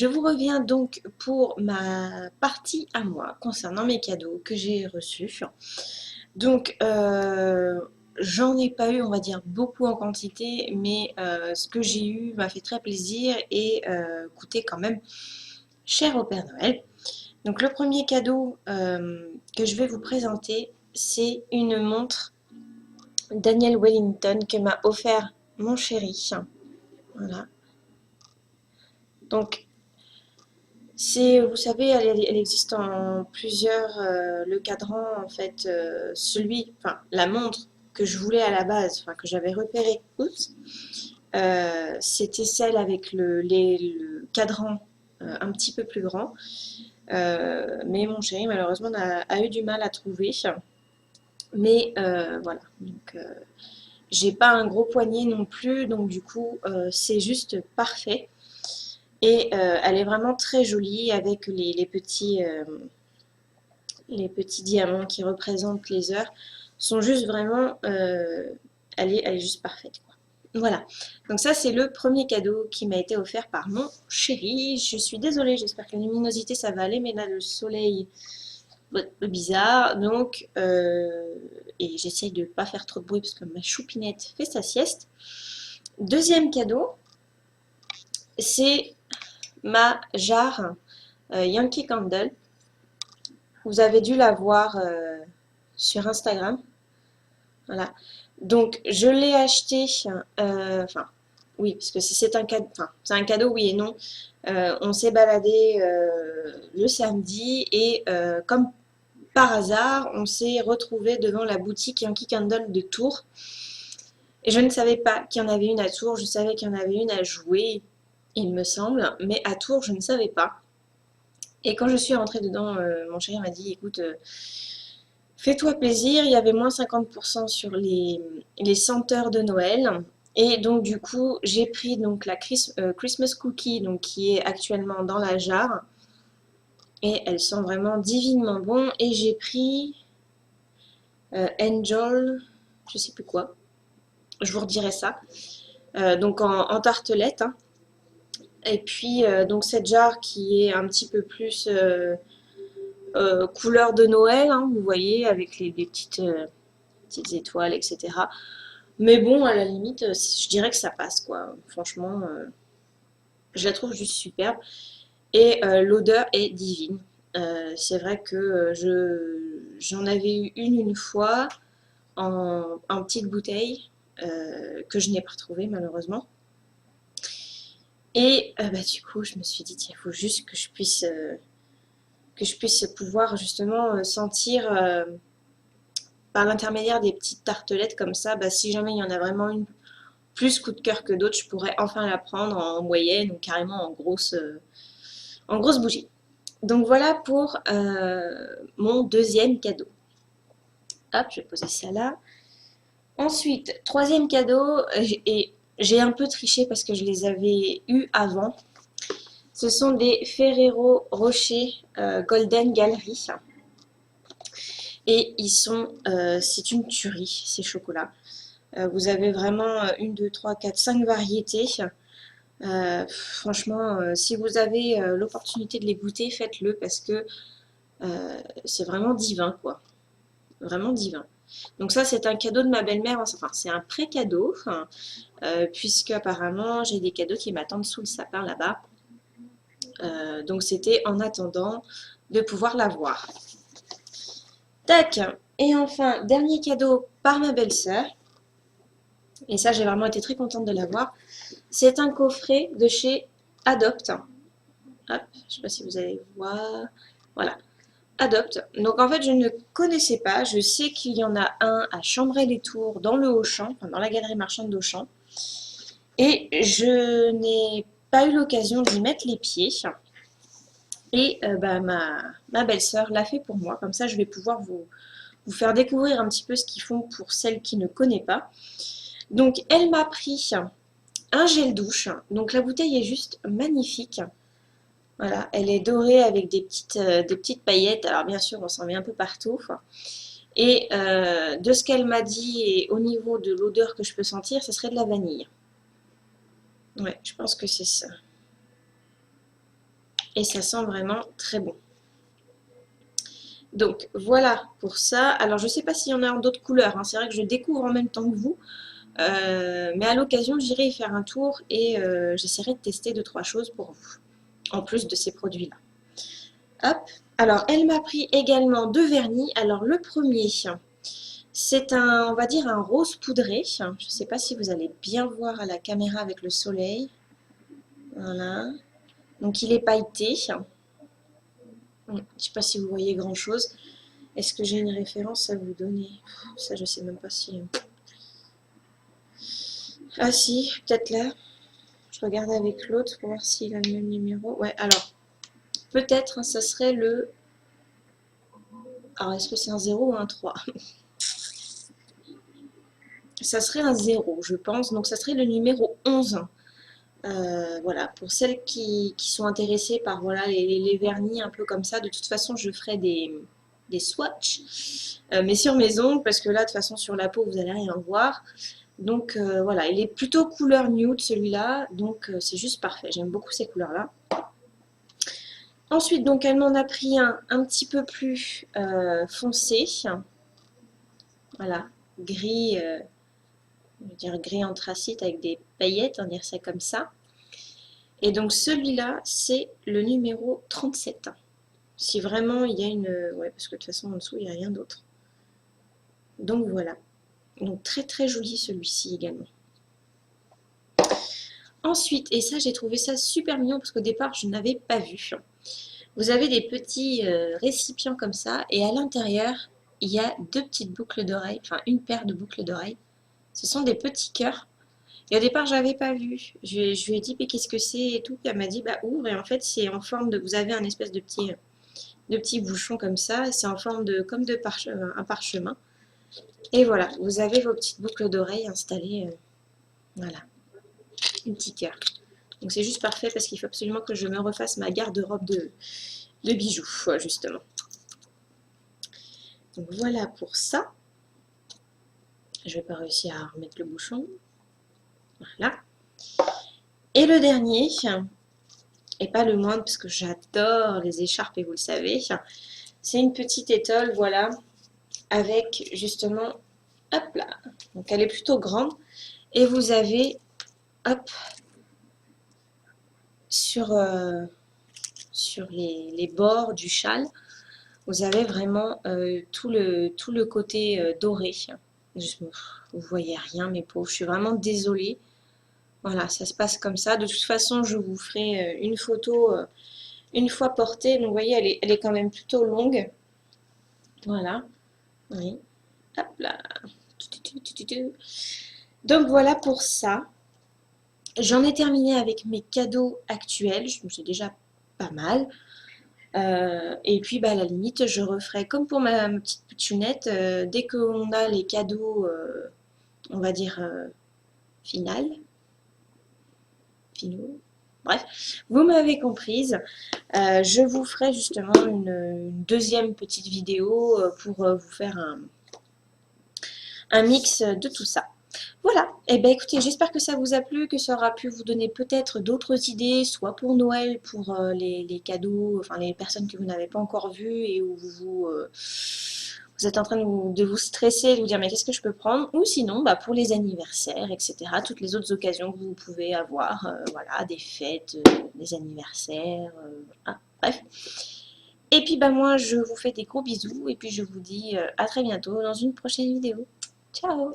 je vous reviens donc pour ma partie à moi concernant mes cadeaux que j'ai reçus. Donc, j'en ai pas eu, on va dire, beaucoup en quantité, mais ce que j'ai eu m'a fait très plaisir et coûtait quand même cher au Père Noël. Donc, le premier cadeau que je vais vous présenter, c'est une montre Daniel Wellington que m'a offert mon chéri. Voilà. Donc, vous savez, elle existe en plusieurs. Le cadran, en fait, enfin, la montre que je voulais à la base, enfin, que j'avais repéré, oups, c'était celle avec le cadran un petit peu plus grand. Mais mon chéri, malheureusement, a eu du mal à trouver. Mais voilà. Donc, j'ai pas un gros poignet non plus, donc du coup, c'est juste parfait. Et elle est vraiment très jolie avec les petits diamants qui représentent les heures. Sont juste vraiment, elle est juste parfaite, quoi. Voilà. Donc ça, c'est le premier cadeau qui m'a été offert par mon chéri. Je suis désolée, j'espère que la luminosité, ça va aller, mais là, le soleil, un peu bizarre. Donc, et j'essaye de ne pas faire trop de bruit parce que ma choupinette fait sa sieste. Deuxième cadeau, c'est ma jarre Yankee Candle. Vous avez dû la voir sur Instagram. Voilà. Donc, je l'ai acheté. Enfin, oui, parce que c'est un cadeau. Enfin, c'est un cadeau, oui et non. On s'est baladé le samedi et comme par hasard, on s'est retrouvé devant la boutique Yankee Candle de Tours. Et je ne savais pas qu'il y en avait une à Tours. Je savais qu'il y en avait une à Jouer, il me semble. Mais à Tours, je ne savais pas. Et quand je suis rentrée dedans, mon chéri m'a dit, écoute, fais-toi plaisir, il y avait moins 50% sur les senteurs de Noël. Et donc du coup, j'ai pris donc la Christmas Cookie, donc, qui est actuellement dans la jarre. Et elle sent vraiment divinement bon. Et j'ai pris Angel, je sais plus quoi. Je vous redirai ça. Donc en tartelette, hein. Et puis donc cette jarre qui est un petit peu plus couleur de Noël, hein, vous voyez, avec les petites étoiles, etc. Mais bon, à la limite, je dirais que ça passe, quoi. Franchement, je la trouve juste superbe. Et l'odeur est divine. C'est vrai que j'en avais eu une fois en petite bouteille que je n'ai pas retrouvée malheureusement. Et bah, du coup, je me suis dit, tiens, il faut juste que je puisse pouvoir justement sentir par l'intermédiaire des petites tartelettes comme ça, bah, si jamais il y en a vraiment une plus coup de cœur que d'autres, je pourrais enfin la prendre en moyenne ou carrément en grosse bougie. Donc voilà pour mon deuxième cadeau. Hop, je vais poser ça là. Ensuite, troisième cadeau, et j'ai un peu triché parce que je les avais eus avant. Ce sont des Ferrero Rocher Golden Gallery. Et c'est une tuerie, ces chocolats. Vous avez vraiment 1, 2, 3, 4, 5 variétés. Franchement, si vous avez l'opportunité de les goûter, faites-le parce que c'est vraiment divin, quoi. Vraiment divin. Donc ça, c'est un cadeau de ma belle-mère. Enfin, c'est un pré-cadeau, puisque apparemment, j'ai des cadeaux qui m'attendent sous le sapin là-bas. Donc c'était en attendant de pouvoir l'avoir. Tac. Et enfin, dernier cadeau par ma belle-sœur. Et ça, j'ai vraiment été très contente de l'avoir. C'est un coffret de chez Adopt. Hop, je ne sais pas si vous allez voir. Voilà. Adopt. Donc en fait, je ne connaissais pas. Je sais qu'il y en a un à Chambray-les-Tours, dans le Auchan, enfin, dans la galerie marchande d'Auchan. Et je n'ai pas eu l'occasion d'y mettre les pieds. Et bah, ma belle-sœur l'a fait pour moi. Comme ça, je vais pouvoir vous faire découvrir un petit peu ce qu'ils font pour celles qui ne connaissent pas. Donc, elle m'a pris un gel douche. Donc, la bouteille est juste magnifique. Voilà, elle est dorée avec des petites paillettes. Alors, bien sûr, on s'en met un peu partout. Et de ce qu'elle m'a dit et au niveau de l'odeur que je peux sentir, ce serait de la vanille. Ouais, je pense que c'est ça. et ça sent vraiment très bon. Donc voilà pour ça. Alors je ne sais pas s'il y en a d'autres couleurs, hein. C'est vrai que je découvre en même temps que vous. Mais à l'occasion, j'irai y faire un tour et j'essaierai de tester 2-3 choses pour vous, en plus de ces produits-là. Hop. Alors, elle m'a pris également 2 vernis. Alors, le premier, c'est un, on va dire, un rose poudré. Je ne sais pas si vous allez bien voir à la caméra avec le soleil. Voilà. Donc, il est pailleté. Je ne sais pas si vous voyez grand-chose. Est-ce que j'ai une référence à vous donner? Ça, je ne sais même pas si... Ah si, peut-être là. Je regarde avec l'autre pour voir s'il a le même numéro. Ouais, alors, peut-être, hein, ça serait le... Alors, est-ce que c'est un 0 ou un 3? Ça serait un 0, je pense. Donc, ça serait le numéro 11. Voilà, pour celles qui sont intéressées par voilà, les vernis un peu comme ça, de toute façon, je ferai des swatchs, mais sur mes ongles, parce que là, de toute façon, sur la peau, vous n'allez rien voir. Donc, voilà, il est plutôt couleur nude, celui-là. Donc, c'est juste parfait. J'aime beaucoup ces couleurs-là. Ensuite, donc, elle m'en a pris un petit peu plus foncé. Voilà, gris, je veux dire gris anthracite avec des paillettes, on dirait ça comme ça. Et donc, celui-là, c'est le numéro 37. Si vraiment il y a une... Ouais, parce que de toute façon, en dessous, il n'y a rien d'autre. Donc, voilà. Donc, très très joli celui-ci également. Ensuite, et ça, j'ai trouvé ça super mignon parce qu'au départ, je n'avais pas vu. Vous avez des petits récipients comme ça, et à l'intérieur, il y a 2 petites boucles d'oreilles, enfin une paire de boucles d'oreilles. Ce sont des petits cœurs. Et au départ, je n'avais pas vu. Je lui ai dit, mais qu'est-ce que c'est et tout. Puis elle m'a dit, bah ouvre. Et en fait, c'est en forme de... Vous avez un espèce de petits bouchons comme ça. C'est en forme de comme de un parchemin. Et voilà, vous avez vos petites boucles d'oreilles installées. Voilà, un petit cœur. Donc c'est juste parfait parce qu'il faut absolument que je me refasse ma garde-robe de bijoux, justement. Donc voilà pour ça. Je vais pas réussir à remettre le bouchon. Voilà. Et le dernier, et pas le moindre parce que j'adore les écharpes et vous le savez, c'est une petite étole, voilà, avec justement, hop là, donc elle est plutôt grande, et vous avez, hop, sur les bords du châle, vous avez vraiment tout le côté doré. Vous voyez rien, mes pauvres, je suis vraiment désolée. Voilà, ça se passe comme ça. De toute façon, je vous ferai une photo une fois portée. Donc, vous voyez, elle est quand même plutôt longue. Voilà. Oui. Hop là. Donc, voilà pour ça. J'en ai terminé avec mes cadeaux actuels. Je me suis déjà pas mal. Et puis, bah, à la limite, je referai comme pour ma petite pitchounette. Dès qu'on a les cadeaux, on va dire, finaux. Bref, vous m'avez comprise. Je vous ferai justement une deuxième petite vidéo pour vous faire un mix de tout ça. Voilà, et bien écoutez, j'espère que ça vous a plu, que ça aura pu vous donner peut-être d'autres idées, soit pour Noël, pour les cadeaux, enfin les personnes que vous n'avez pas encore vues et où vous êtes en train de vous stresser, de vous dire mais qu'est-ce que je peux prendre, ou sinon bah, pour les anniversaires, etc. Toutes les autres occasions que vous pouvez avoir, voilà, des fêtes, des anniversaires, bref. Et puis bah moi je vous fais des gros bisous et puis je vous dis à très bientôt dans une prochaine vidéo. Ciao!